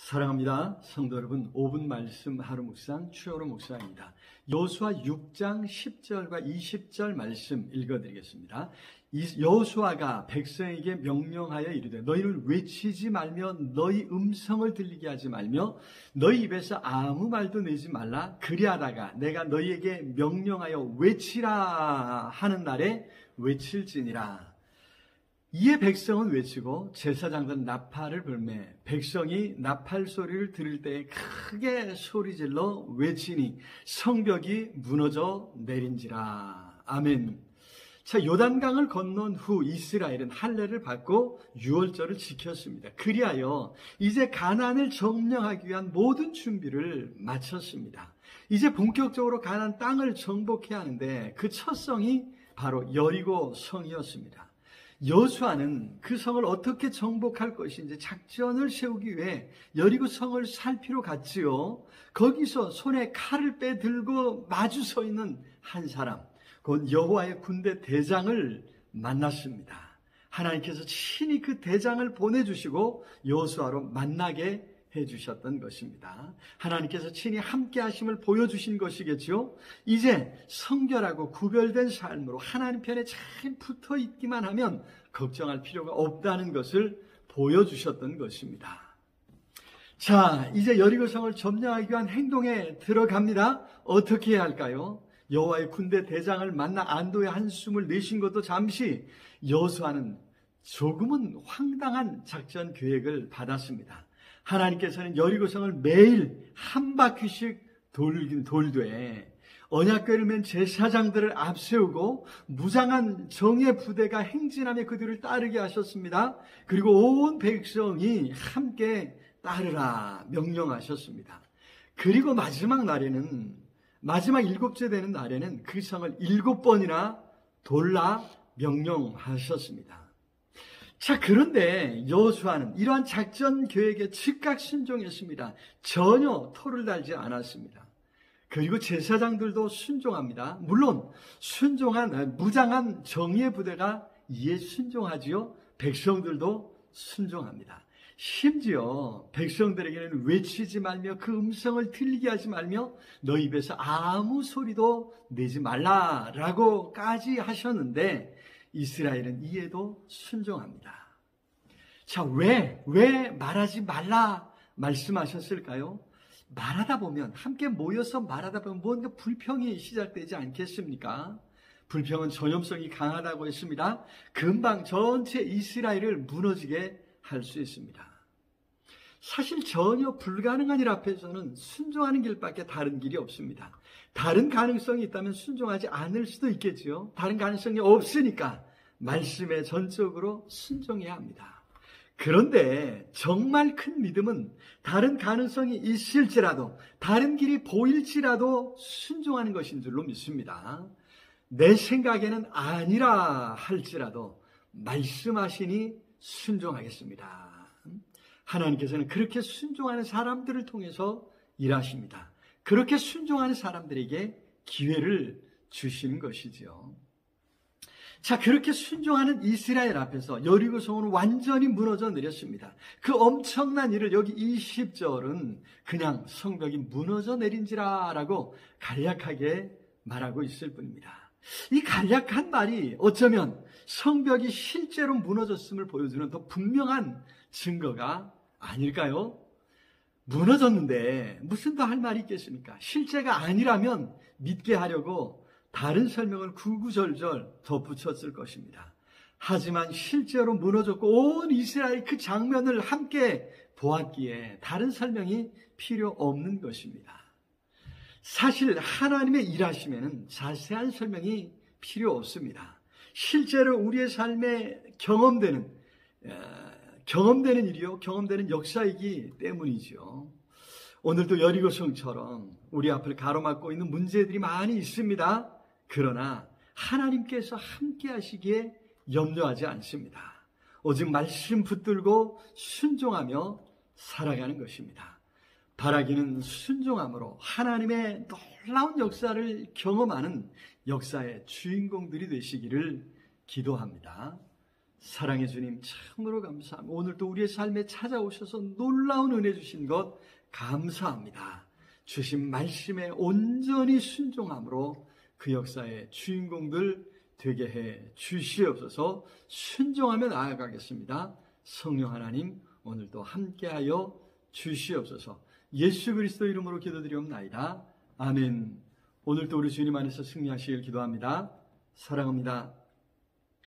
사랑합니다. 성도 여러분, 5분 말씀 하루 묵상 추여로 목사입니다. 여호수아 6장 10절과 20절 말씀 읽어드리겠습니다. 여호수아가 백성에게 명령하여 이르되 너희는 외치지 말며 너희 음성을 들리게 하지 말며 너희 입에서 아무 말도 내지 말라. 그리하다가 내가 너희에게 명령하여 외치라 하는 날에 외칠지니라. 이에 백성은 외치고 제사장들은 나팔을 불매 백성이 나팔 소리를 들을 때에 크게 소리질러 외치니 성벽이 무너져 내린지라. 아멘. 자, 요단강을 건넌 후 이스라엘은 할례를 받고 유월절을 지켰습니다. 그리하여 이제 가나안을 점령하기 위한 모든 준비를 마쳤습니다. 이제 본격적으로 가나안 땅을 정복해야 하는데 그 첫 성이 바로 여리고 성이었습니다. 여호수아는 그 성을 어떻게 정복할 것인지 작전을 세우기 위해 여리고 성을 살피러 갔지요. 거기서 손에 칼을 빼들고 마주 서 있는 한 사람, 곧 여호와의 군대 대장을 만났습니다. 하나님께서 친히 그 대장을 보내주시고 여호수아로 만나게 해주셨던 것입니다. 하나님께서 친히 함께 하심을 보여주신 것이겠죠. 이제 성결하고 구별된 삶으로 하나님 편에 잘 붙어 있기만 하면 걱정할 필요가 없다는 것을 보여주셨던 것입니다. 자, 이제 여리고성을 점령하기 위한 행동에 들어갑니다. 어떻게 해야 할까요? 여호와의 군대 대장을 만나 안도의 한숨을 내신 것도 잠시 여호수아는 조금은 황당한 작전 계획을 받았습니다. 하나님께서는 여리고성을 매일 한 바퀴씩 돌되 언약궤를 맨 제사장들을 앞세우고 무장한 정예 부대가 행진하며 그들을 따르게 하셨습니다. 그리고 온 백성이 함께 따르라 명령하셨습니다. 그리고 마지막 7째 되는 날에는 그 성을 7번이나 돌라 명령하셨습니다. 자, 그런데 여호수아는 이러한 작전 계획에 즉각 순종했습니다. 전혀 토를 달지 않았습니다. 그리고 제사장들도 순종합니다. 물론 무장한 정예 부대가 이에 순종하지요. 백성들도 순종합니다. 심지어 백성들에게는 외치지 말며 그 음성을 들리게 하지 말며 너희 입에서 아무 소리도 내지 말라라고까지 하셨는데 이스라엘은 이에도 순종합니다. 자, 왜 말하지 말라 말씀하셨을까요? 말하다 보면, 함께 모여서 말하다 보면 뭔가 불평이 시작되지 않겠습니까? 불평은 전염성이 강하다고 했습니다. 금방 전체 이스라엘을 무너지게 할 수 있습니다. 사실 전혀 불가능한 일 앞에서는 순종하는 길밖에 다른 길이 없습니다. 다른 가능성이 있다면 순종하지 않을 수도 있겠지요. 다른 가능성이 없으니까 말씀에 전적으로 순종해야 합니다. 그런데 정말 큰 믿음은 다른 가능성이 있을지라도, 다른 길이 보일지라도 순종하는 것인 줄로 믿습니다. 내 생각에는 아니라 할지라도 말씀하시니 순종하겠습니다. 하나님께서는 그렇게 순종하는 사람들을 통해서 일하십니다. 그렇게 순종하는 사람들에게 기회를 주시는 것이지요. 자, 그렇게 순종하는 이스라엘 앞에서 여리고 성은 완전히 무너져 내렸습니다. 그 엄청난 일을 여기 20절은 그냥 성벽이 무너져 내린지라 라고 간략하게 말하고 있을 뿐입니다. 이 간략한 말이 어쩌면 성벽이 실제로 무너졌음을 보여주는 더 분명한 증거가 아닐까요? 무너졌는데 무슨 더 할 말이 있겠습니까? 실제가 아니라면 믿게 하려고 다른 설명을 구구절절 덧붙였을 것입니다. 하지만 실제로 무너졌고 온 이스라엘이 그 장면을 함께 보았기에 다른 설명이 필요 없는 것입니다. 사실 하나님의 일하심에는 자세한 설명이 필요 없습니다. 실제로 우리의 삶에 경험되는 일이요, 경험되는 역사이기 때문이죠. 오늘도 여리고성처럼 우리 앞을 가로막고 있는 문제들이 많이 있습니다. 그러나 하나님께서 함께 하시기에 염려하지 않습니다. 오직 말씀 붙들고 순종하며 살아가는 것입니다. 바라기는 순종함으로 하나님의 놀라운 역사를 경험하는 역사의 주인공들이 되시기를 기도합니다. 사랑의 주님 참으로 감사합니다. 오늘 또 우리의 삶에 찾아오셔서 놀라운 은혜 주신 것 감사합니다. 주신 말씀에 온전히 순종함으로 그 역사의 주인공들 되게 해 주시옵소서. 순종하며 나아가겠습니다. 성령 하나님 오늘도 함께하여 주시옵소서. 예수 그리스도 이름으로 기도드리옵나이다. 아멘. 오늘도 우리 주님 안에서 승리하시길 기도합니다. 사랑합니다.